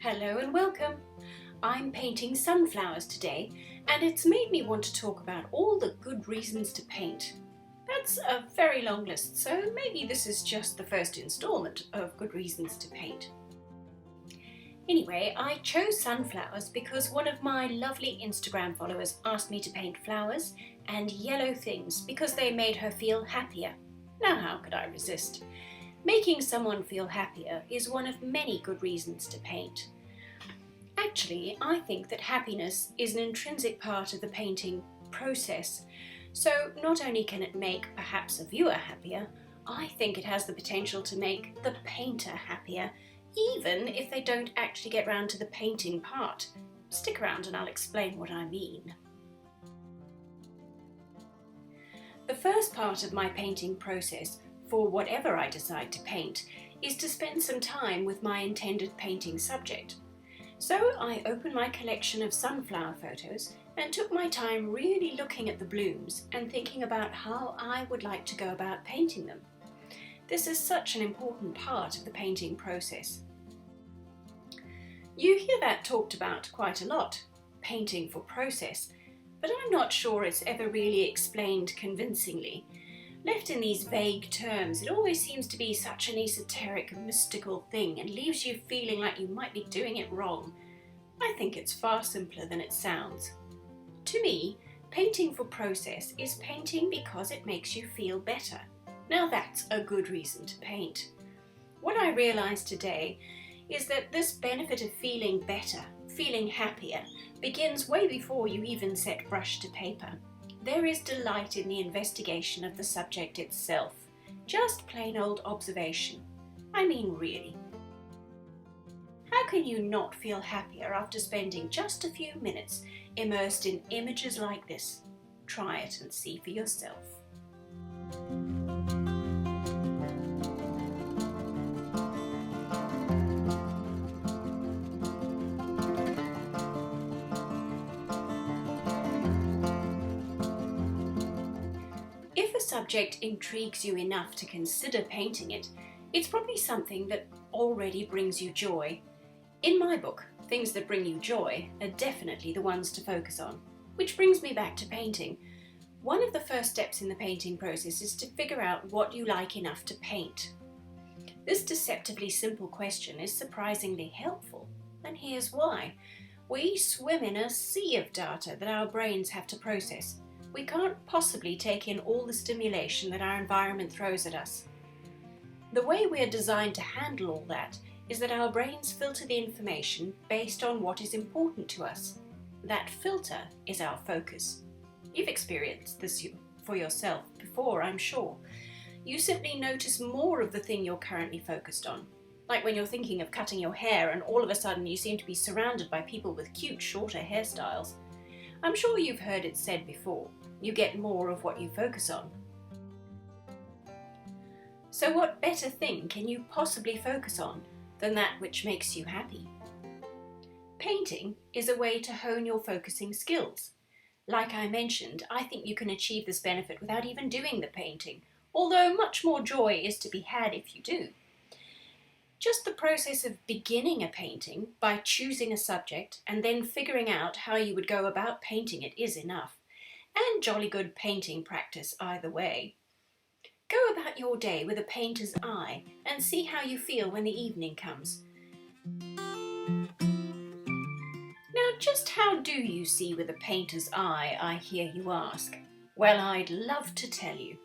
Hello and welcome. I'm painting sunflowers today, and it's made me want to talk about all the good reasons to paint. That's a very long list, so maybe this is just the first instalment of good reasons to paint. Anyway, I chose sunflowers because one of my lovely Instagram followers asked me to paint flowers and yellow things because they made her feel happier. Now how could I resist? Making someone feel happier is one of many good reasons to paint. Actually, I think that happiness is an intrinsic part of the painting process. So not only can it make perhaps a viewer happier, I think it has the potential to make the painter happier, even if they don't actually get round to the painting part. Stick around and I'll explain what I mean. The first part of my painting process, for whatever I decide to paint, is to spend some time with my intended painting subject. So I opened my collection of sunflower photos and took my time really looking at the blooms and thinking about how I would like to go about painting them. This is such an important part of the painting process. You hear that talked about quite a lot, painting for process, but I'm not sure it's ever really explained convincingly. Left in these vague terms, it always seems to be such an esoteric, mystical thing and leaves you feeling like you might be doing it wrong. I think it's far simpler than it sounds. To me, painting for process is painting because it makes you feel better. Now that's a good reason to paint. What I realised today is that this benefit of feeling better, feeling happier, begins way before you even set brush to paper. There is delight in the investigation of the subject itself, just plain old observation. I mean, really. How can you not feel happier after spending just a few minutes immersed in images like this? Try it and see for yourself. If a subject intrigues you enough to consider painting it, it's probably something that already brings you joy. In my book, things that bring you joy are definitely the ones to focus on. Which brings me back to painting. One of the first steps in the painting process is to figure out what you like enough to paint. This deceptively simple question is surprisingly helpful, and here's why. We swim in a sea of data that our brains have to process. We can't possibly take in all the stimulation that our environment throws at us. The way we are designed to handle all that is that our brains filter the information based on what is important to us. That filter is our focus. You've experienced this for yourself before, I'm sure. You simply notice more of the thing you're currently focused on. Like when you're thinking of cutting your hair and all of a sudden you seem to be surrounded by people with cute shorter hairstyles. I'm sure you've heard it said before, you get more of what you focus on. So what better thing can you possibly focus on than that which makes you happy? Painting is a way to hone your focusing skills. Like I mentioned, I think you can achieve this benefit without even doing the painting, although much more joy is to be had if you do. Just the process of beginning a painting by choosing a subject and then figuring out how you would go about painting it is enough, and jolly good painting practice either way. Go about your day with a painter's eye and see how you feel when the evening comes. Now, just how do you see with a painter's eye, I hear you ask? Well, I'd love to tell you.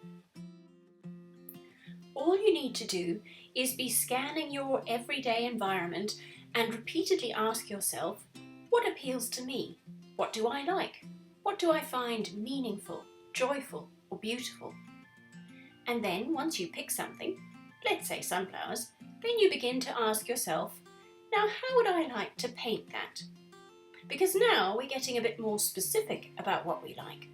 All you need to do is be scanning your everyday environment and repeatedly ask yourself, what appeals to me? What do I like? What do I find meaningful, joyful, or beautiful? And then once you pick something, let's say sunflowers, then you begin to ask yourself, now how would I like to paint that? Because now we're getting a bit more specific about what we like.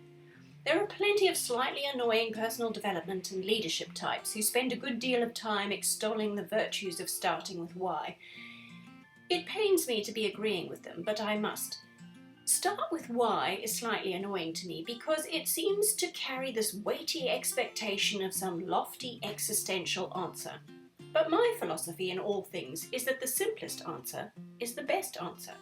There are plenty of slightly annoying personal development and leadership types who spend a good deal of time extolling the virtues of starting with why. It pains me to be agreeing with them, but I must. Start with why is slightly annoying to me because it seems to carry this weighty expectation of some lofty existential answer. But my philosophy in all things is that the simplest answer is the best answer.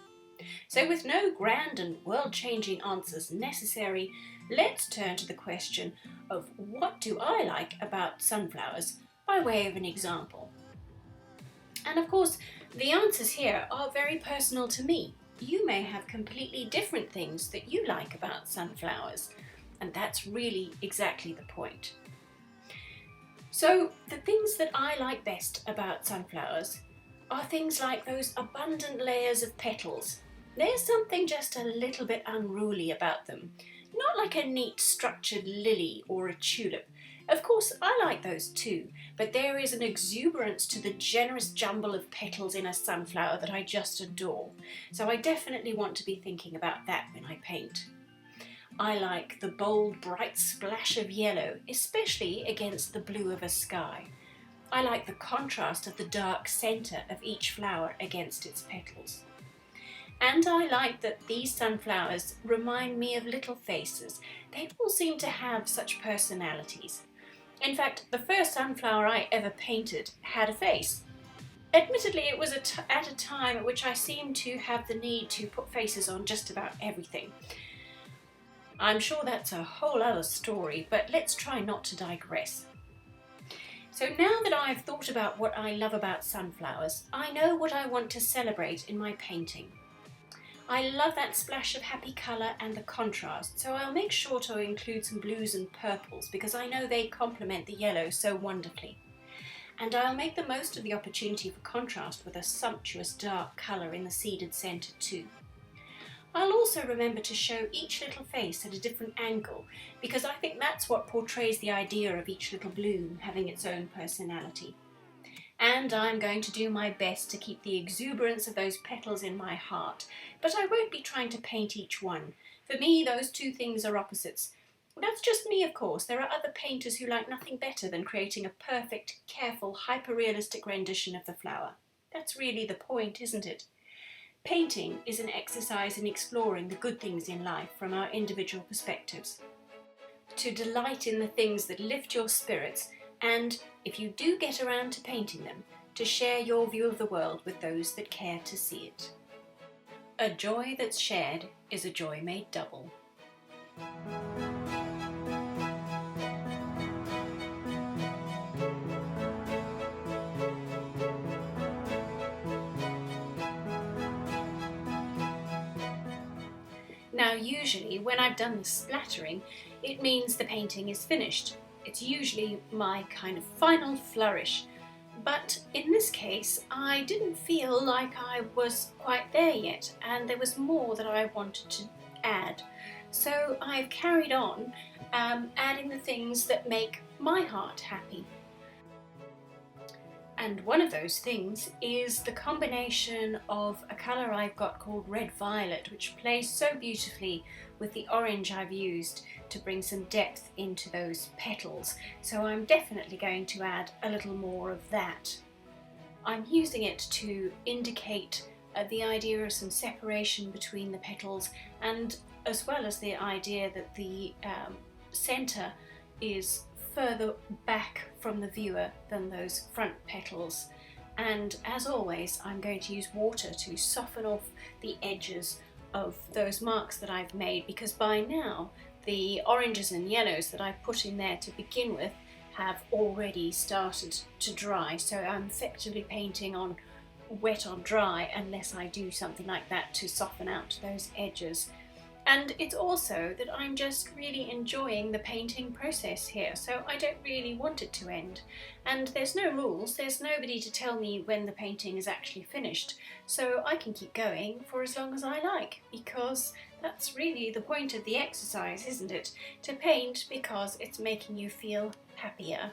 So with no grand and world-changing answers necessary, let's turn to the question of what do I like about sunflowers by way of an example. And of course, the answers here are very personal to me. You may have completely different things that you like about sunflowers, and that's really exactly the point. So the things that I like best about sunflowers are things like those abundant layers of petals. There's something just a little bit unruly about them, not like a neat structured lily or a tulip. Of course, I like those too, but there is an exuberance to the generous jumble of petals in a sunflower that I just adore. So I definitely want to be thinking about that when I paint. I like the bold, bright splash of yellow, especially against the blue of a sky. I like the contrast of the dark centre of each flower against its petals. And I like that these sunflowers remind me of little faces. They all seem to have such personalities. In fact, the first sunflower I ever painted had a face. Admittedly, it was at a time at which I seemed to have the need to put faces on just about everything. I'm sure that's a whole other story, but let's try not to digress. So now that I've thought about what I love about sunflowers, I know what I want to celebrate in my painting. I love that splash of happy colour and the contrast, so I'll make sure to include some blues and purples because I know they complement the yellow so wonderfully. And I'll make the most of the opportunity for contrast with a sumptuous dark colour in the seeded centre too. I'll also remember to show each little face at a different angle because I think that's what portrays the idea of each little bloom having its own personality. And I'm going to do my best to keep the exuberance of those petals in my heart, but I won't be trying to paint each one. For me, those two things are opposites. That's just me, of course. There are other painters who like nothing better than creating a perfect, careful, hyper-realistic rendition of the flower. That's really the point, isn't it? Painting is an exercise in exploring the good things in life from our individual perspectives. To delight in the things that lift your spirits and, if you do get around to painting them, to share your view of the world with those that care to see it. A joy that's shared is a joy made double. Now usually when I've done the splattering, it means the painting is finished. It's usually my kind of final flourish. But in this case, I didn't feel like I was quite there yet, and there was more that I wanted to add. So I've carried on adding the things that make my heart happy. And one of those things is the combination of a colour I've got called red violet, which plays so beautifully with the orange I've used to bring some depth into those petals. So I'm definitely going to add a little more of that. I'm using it to indicate the idea of some separation between the petals, and as well as the idea that the centre is further back from the viewer than those front petals. And as always, I'm going to use water to soften off the edges of those marks that I've made, because by now the oranges and yellows that I put in there to begin with have already started to dry, so I'm effectively painting on wet on dry unless I do something like that to soften out those edges. And it's also that I'm just really enjoying the painting process here, so I don't really want it to end. And there's no rules, there's nobody to tell me when the painting is actually finished, so I can keep going for as long as I like, because that's really the point of the exercise, isn't it? To paint because it's making you feel happier.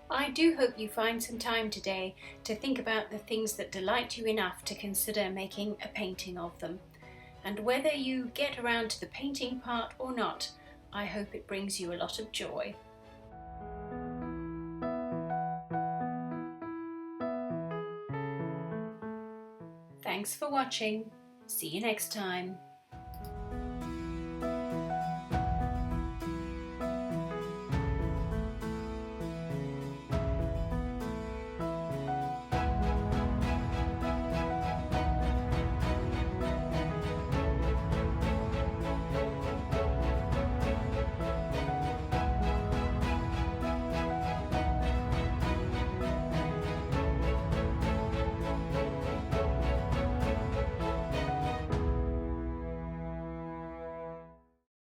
I do hope you find some time today to think about the things that delight you enough to consider making a painting of them. And whether you get around to the painting part or not, I hope it brings you a lot of joy. Thanks for watching. See you next time.